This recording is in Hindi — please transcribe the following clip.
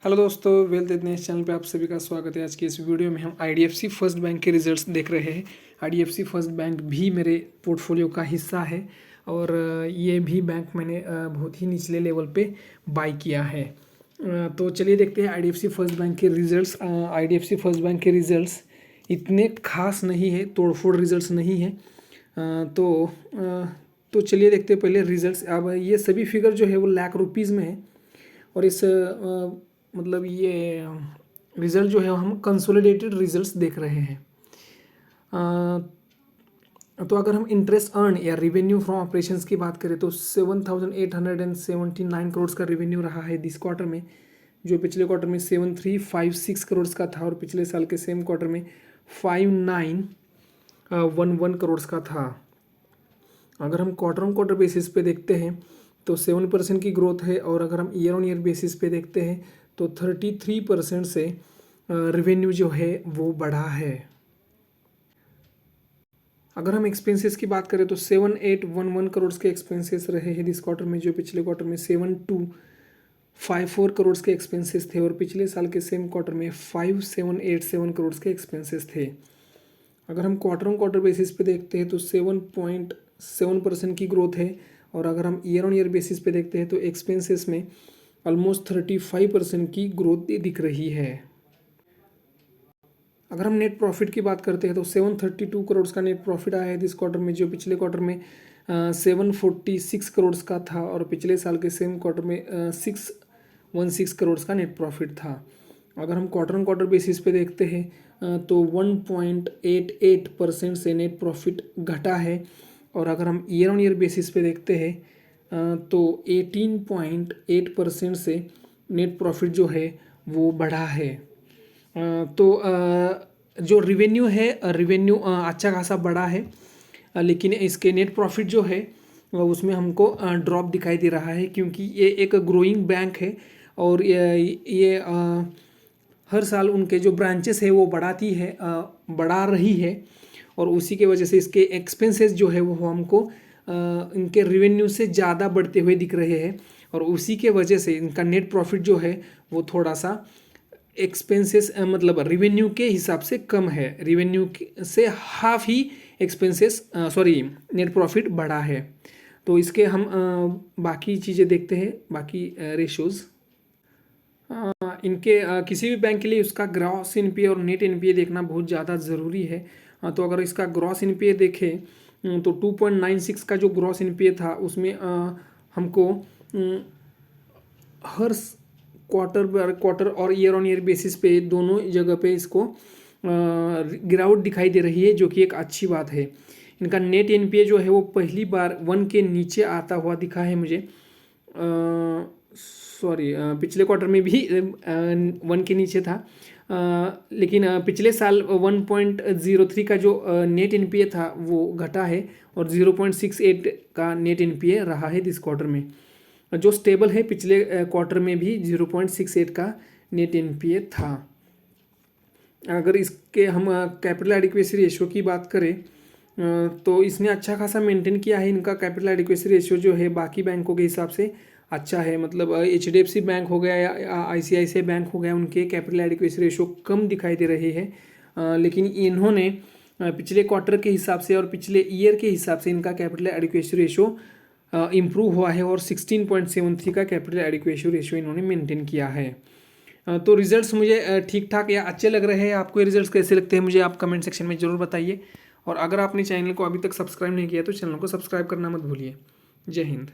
हेलो दोस्तों, वेल्थ इतने चैनल पे आप सभी का स्वागत है। आज की इस वीडियो में हम आईडीएफसी फर्स्ट बैंक के रिजल्ट्स देख रहे हैं। आईडीएफसी फर्स्ट बैंक भी मेरे पोर्टफोलियो का हिस्सा है और ये भी बैंक मैंने बहुत ही निचले लेवल पे बाई किया है। तो चलिए देखते हैं आईडीएफसी फर्स्ट बैंक के रिजल्ट्स। आईडीएफसी फर्स्ट बैंक के रिजल्ट्स इतने खास नहीं है, तोड़फोड़ रिजल्ट्स नहीं है। तो चलिए देखते हैं पहले रिजल्ट्स। अब ये सभी फिगर जो है वो लाख रुपीज़ में है और इस मतलब ये रिज़ल्ट जो है हम कंसोलिडेटेड रिजल्ट्स देख रहे हैं। तो अगर हम इंटरेस्ट अर्न या रिवेन्यू फ्रॉम ऑपरेशंस की बात करें तो 7,879 करोड़ का रिवेन्यू रहा है दिस क्वार्टर में, जो पिछले क्वार्टर में 7,356 करोड़ का था और पिछले साल के सेम क्वार्टर में 5,911 करोड़ का था। अगर हम क्वार्टर ऑन क्वार्टर बेसिस पे देखते हैं तो 7% की ग्रोथ है और अगर हम ईयर ऑन ईयर बेसिस पे देखते हैं तो 33% से रेवेन्यू जो है वो बढ़ा है। अगर हम एक्सपेंसेस की बात करें तो 7,811 करोड़ के एक्सपेंसेस रहे हैं दिस क्वार्टर में, जो पिछले क्वार्टर में 7,254 करोड़ के एक्सपेंसेस थे और पिछले साल के सेम क्वार्टर में 5,787 करोड़ के एक्सपेंसेस थे। अगर हम क्वार्टर ऑन क्वार्टर बेसिस पे देखते हैं तो 7.7% की ग्रोथ है और अगर हम ईयर ऑन ईयर बेसिस पे देखते हैं तो एक्सपेंसेस में ऑलमोस्ट 35% की ग्रोथ दिख रही है। अगर हम नेट प्रॉफिट की बात करते हैं तो 732 करोड़ का नेट प्रॉफिट आया है दिस क्वार्टर में, जो पिछले क्वार्टर में 746 करोड़ का था और पिछले साल के सेम क्वार्टर में 616 करोड़ का नेट प्रॉफिट था। अगर हम क्वार्टर ऑन क्वार्टर बेसिस पे देखते हैं तो 1.88% से नेट प्रॉफिट घटा है और अगर हम ईयर ऑन ईयर बेसिस पे देखते हैं तो 18.8% से नेट प्रॉफिट जो है वो बढ़ा है। तो जो रिवेन्यू है, रिवेन्यू अच्छा खासा बढ़ा है, लेकिन इसके नेट प्रॉफिट जो है उसमें हमको ड्रॉप दिखाई दे रहा है, क्योंकि ये एक ग्रोइंग बैंक है और ये हर साल उनके जो ब्रांचेस है वो बढ़ा रही है और उसी के वजह से इसके एक्सपेंसेस जो है वो हमको इनके रिवेन्यू से ज़्यादा बढ़ते हुए दिख रहे हैं और उसी के वजह से इनका नेट प्रॉफिट जो है वो थोड़ा सा एक्सपेंसेस मतलब रिवेन्यू के हिसाब से कम है। रिवेन्यू से हाफ ही एक्सपेंसेस नेट प्रॉफिट बढ़ा है। तो इसके हम बाकी चीज़ें देखते हैं, बाकी रेशोज़। इनके किसी भी बैंक के लिए उसका ग्रॉस एनपीए और नेट एनपीए देखना बहुत ज़्यादा ज़रूरी है। तो अगर इसका ग्रॉस एनपीए देखें तो 2.96 का जो ग्रॉस एनपीए था उसमें हमको हर क्वार्टर और ईयर ऑन ईयर बेसिस पे दोनों जगह पे इसको गिरावट दिखाई दे रही है, जो कि एक अच्छी बात है। इनका नेट एनपीए जो है वो पहली बार 1 के नीचे आता हुआ दिखा है मुझे। पिछले क्वार्टर में भी 1 के नीचे था, लेकिन पिछले साल 1.03 का जो नेट एनपीए था वो घटा है और 0.68 का नेट एनपीए रहा है दिस क्वार्टर में, जो स्टेबल है। पिछले क्वार्टर में भी 0.68 का नेट एनपीए था। अगर इसके हम कैपिटल एडिक्वेसी रेशियो की बात करें तो इसने अच्छा खासा मेंटेन किया है। इनका कैपिटल एडिक्वेसी रेशियो जो है बाकी बैंकों के हिसाब से अच्छा है, मतलब HDFC बैंक हो गया या ICICI बैंक हो गया, उनके कैपिटल एडिक्वेसी रेशियो कम दिखाई दे रहे हैं, लेकिन इन्होंने पिछले क्वार्टर के हिसाब से और पिछले ईयर के हिसाब से इनका कैपिटल एडिक्वेसी रेशियो इम्प्रूव हुआ है और 16.73 का कैपिटल एडिक्वेसी रेशियो इन्होंने मेंटेन किया है। तो रिजल्ट्स मुझे ठीक ठाक या अच्छे लग रहे हैं। आपको ये रिजल्ट्स कैसे लगते हैं मुझे आप कमेंट सेक्शन में ज़रूर बताइए और अगर आपने चैनल को अभी तक सब्सक्राइब नहीं किया तो चैनल को सब्सक्राइब करना मत भूलिए। जय हिंद।